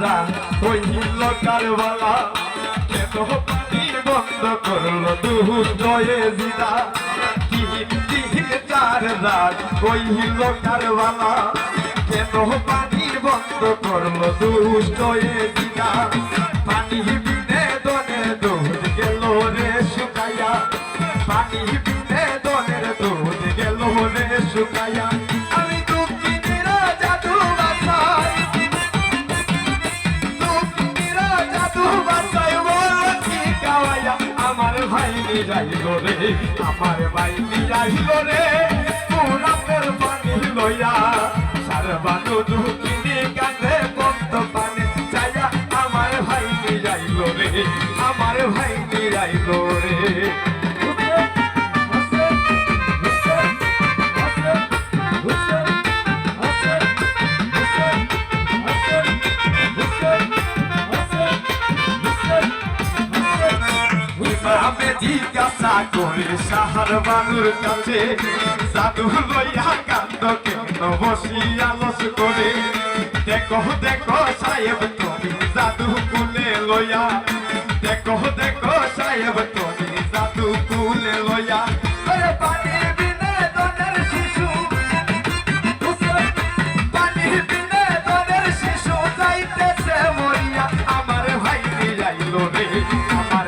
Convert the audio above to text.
রাত হইল কারবালা কেন পানি বন্ধ করলো দুর্জয়ে জিদা 3-4 রাত হইল কারবালা কেন পানি বন্ধ করলো দুর্জয়ে জিদা পানি বিনোদনের দুধ গেল রে শুকাইয়া পানি বিনোদনের দুধ গেল রে শুকাইয়া আমি দুঃখিনীর জাদু বাসাই দুঃখিনীর জাদু বাসাই বলছি গাওয়াইয়া আমার ভাই নিরাইল রে আমার ভাই নিরাইল রে পুরাতের পানি লইয়া সারবানু দুঃখিনী কাঁদে বন্ধ পানি চাইয়া আমার ভাই নিরাইল রে আমার ভাই নিরাইল রে আমি জিজ্ঞাসা করি সাহার বানুর কাছে জাদু লইয়া কান্দ কেন বসিয়া লস করে দেখো দেখো সাহেব তুমি জাদু কুলে লইয়া দেখো দেখো সাহেব তুমি জাদু কুলে লইয়া পানির বিনোদনের শিশু পানির বিনোদনের শিশু যাইতেছে মরিয়া আমার ভাই নিরাইল রে আমার